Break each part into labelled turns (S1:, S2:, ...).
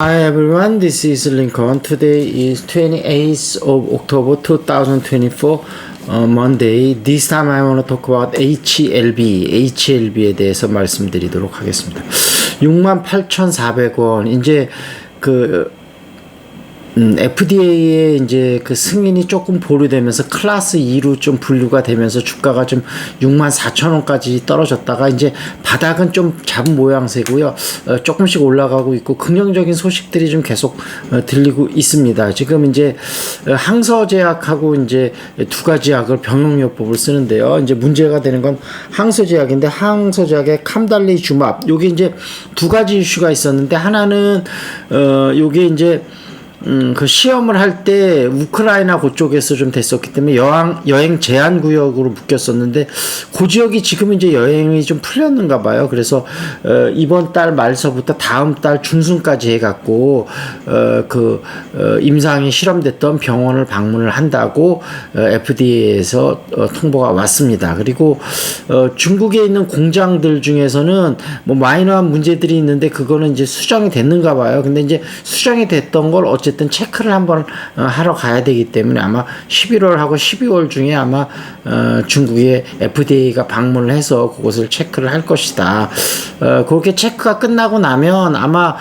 S1: Hi everyone, this is Lincoln. Today is 28th of October 2024, Monday. This time I want to talk about HLB에 대해서 말씀드리도록 하겠습니다. 68,400원. 이제 FDA의 이제 그 승인이 조금 보류되면서 클래스 2로 좀 분류가 되면서 주가가 좀 64,000원까지 떨어졌다가 이제 바닥은 좀 잡은 모양새고요. 조금씩 올라가고 있고 긍정적인 소식들이 좀 계속 들리고 있습니다. 지금 이제 항서제약하고 이제 두 가지 약을 병용요법을 쓰는데요. 이제 문제가 되는 건 항서제약인데 항서제약의 캄달리주맙 요게 이제 두 가지 이슈가 있었는데 하나는 요게 이제 그 시험을 할 때 우크라이나 그쪽에서 좀 됐었기 때문에 여행 제한 구역으로 묶였었는데 그 지역이 지금 이제 여행이 좀 풀렸는가 봐요. 그래서 이번 달 말서부터 다음 달 중순까지 해갖고 임상이 실험됐던 병원을 방문을 한다고 FDA에서 통보가 왔습니다. 그리고 중국에 있는 공장들 중에서는 뭐 마이너한 문제들이 있는데 그거는 이제 수정이 됐는가 봐요. 근데 이제 수정이 됐던 걸 어쨌든 체크를 한번 하러 가야 되기 때문에 아마 11월하고 12월 중에 아마 중국의 FDA가 방문을 해서 그것을 체크를 할 것이다. 그렇게 체크가 끝나고 나면 아마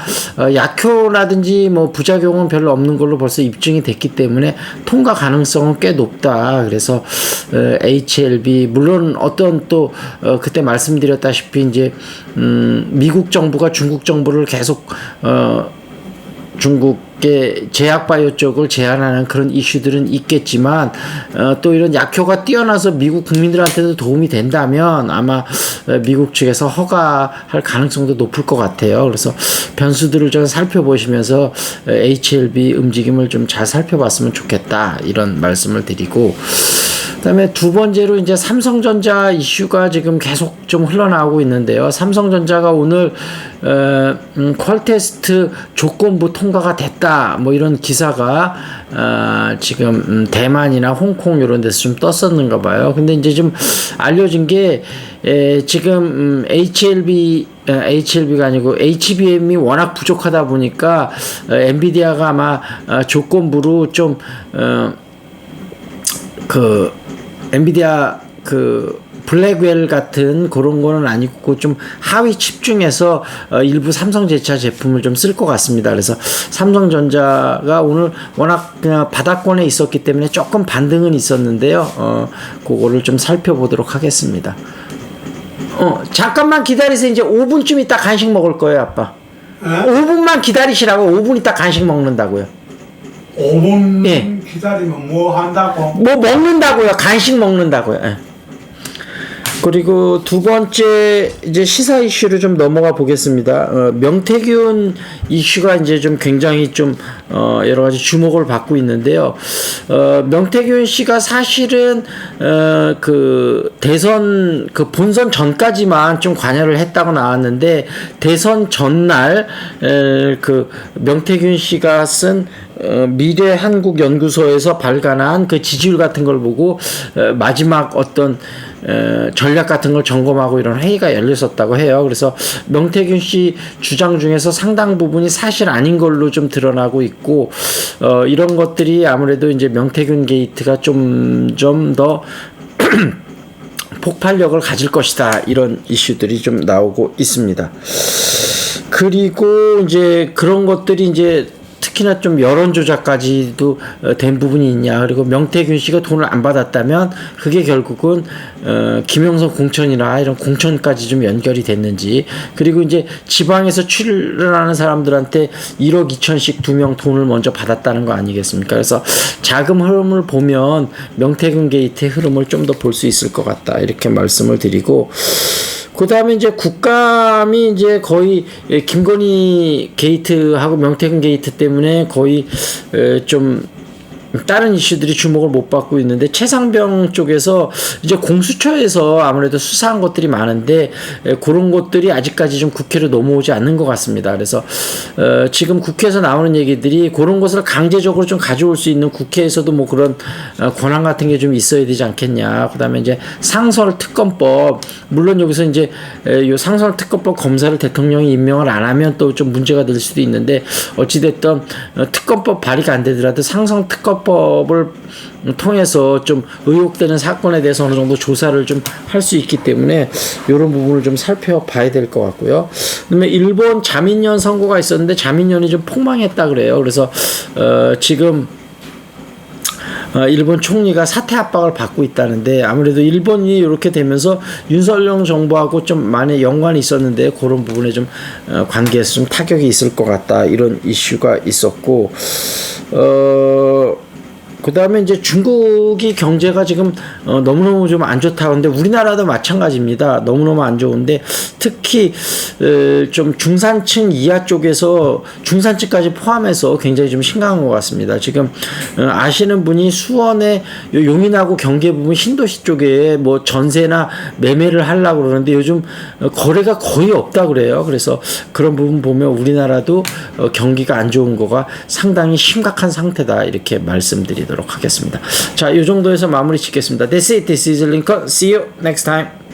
S1: 약효라든지 뭐 부작용은 별로 없는 걸로 벌써 입증이 됐기 때문에 통과 가능성은 꽤 높다. 그래서 HLB 물론 어떤 또 그때 말씀드렸다시피 이제 미국 정부가 중국 정부를 계속 중국의 제약바이오 쪽을 제한하는 그런 이슈들은 있겠지만 또 이런 약효가 뛰어나서 미국 국민들한테도 도움이 된다면 아마 미국 측에서 허가할 가능성도 높을 것 같아요. 그래서 변수들을 좀 살펴보시면서 HLB 움직임을 좀 잘 살펴봤으면 좋겠다 이런 말씀을 드리고, 그다음에 두 번째로 이제 삼성전자 이슈가 지금 계속 좀 흘러나오고 있는데요. 삼성전자가 오늘 퀄 테스트 조건부 통과가 됐다 뭐 이런 기사가 지금 대만이나 홍콩 이런 데서 좀 떴었는가 봐요. 근데 이제 좀 알려진 게 지금 HLB가 아니고 HBM이 워낙 부족하다 보니까 엔비디아가 아마 조건부로 좀 엔비디아 블랙웰 같은 그런 거는 아니고 좀 하위 칩 중에서 일부 삼성제차 제품을 좀 쓸 것 같습니다. 그래서 삼성전자가 오늘 워낙 그냥 바닥권에 있었기 때문에 조금 반등은 있었는데요. 그거를 좀 살펴보도록 하겠습니다. 잠깐만 기다리세요. 이제 5분쯤 있다 간식 먹을 거예요, 아빠. 5분만 기다리시라고. 5분 있다 간식 먹는다고요.
S2: 5분 예. 기다리면 뭐 한다고?
S1: 뭐 먹는다고요. 간식 먹는다고요. 예. 그리고 두 번째 이제 시사 이슈로 좀 넘어가 보겠습니다. 명태균 이슈가 이제 좀 굉장히 좀 여러 가지 주목을 받고 있는데요. 명태균 씨가 사실은 대선 본선 전까지만 좀 관여를 했다고 나왔는데 대선 전날 명태균 씨가 쓴 미래한국연구소에서 발간한 그 지지율 같은 걸 보고 마지막 어떤 전략 같은 걸 점검하고 이런 회의가 열렸었다고 해요. 그래서 명태균 씨 주장 중에서 상당 부분이 사실 아닌 걸로 좀 드러나고 있고, 이런 것들이 아무래도 이제 명태균 게이트가 좀 더 폭발력을 가질 것이다. 이런 이슈들이 좀 나오고 있습니다. 그리고 이제 그런 것들이 이제 특히나 좀 여론 조작까지도 된 부분이 있냐. 그리고 명태균 씨가 돈을 안 받았다면 그게 결국은 김영선 공천이나 이런 공천까지 좀 연결이 됐는지, 그리고 이제 지방에서 출연하는 사람들한테 1억 2천씩 2명 돈을 먼저 받았다는 거 아니겠습니까? 그래서 자금 흐름을 보면 명태균 게이트의 흐름을 좀 더 볼 수 있을 것 같다 이렇게 말씀을 드리고, 그 다음에 이제 국감이 이제 거의 김건희 게이트하고 명태균 게이트 때문에 거의 좀 다른 이슈들이 주목을 못 받고 있는데 최상병 쪽에서 이제 공수처에서 아무래도 수사한 것들이 많은데 그런 것들이 아직까지 좀 국회로 넘어오지 않는 것 같습니다. 그래서 지금 국회에서 나오는 얘기들이 그런 것을 강제적으로 좀 가져올 수 있는 국회에서도 뭐 그런 권한 같은 게 좀 있어야 되지 않겠냐. 그다음에 이제 상설 특검법, 물론 여기서 이제 요 상설 특검법 검사를 대통령이 임명을 안 하면 또 좀 문제가 될 수도 있는데 어찌됐든 특검법 발의가 안 되더라도 상설 특검법을 통해서 좀 의혹되는 사건에 대해서 어느 정도 조사를 좀 할 수 있기 때문에 이런 부분을 좀 살펴봐야 될 것 같고요. 그다음에 일본 자민련 선고가 있었는데 자민련이 좀 폭망했다 그래요. 그래서 지금 일본 총리가 사퇴 압박을 받고 있다는데 아무래도 일본이 이렇게 되면서 윤석열 정부하고 좀 많이 연관이 있었는데 그런 부분에 좀 관계에서 좀 타격이 있을 것 같다 이런 이슈가 있었고 그 다음에 이제 중국이 경제가 지금 너무너무 좀 안 좋다. 근데 우리나라도 마찬가지입니다. 너무너무 안 좋은데 특히 좀 중산층 이하 쪽에서 중산층까지 포함해서 굉장히 좀 심각한 것 같습니다. 지금 아시는 분이 수원의 용인하고 경계 부분 신도시 쪽에 뭐 전세나 매매를 하려고 그러는데 요즘 거래가 거의 없다 그래요. 그래서 그런 부분 보면 우리나라도 경기가 안 좋은 거가 상당히 심각한 상태다 이렇게 말씀드리도록 하겠습니다. 자, 이 정도에서 마무리 짓겠습니다. That's it. This is Lincoln. See you next time.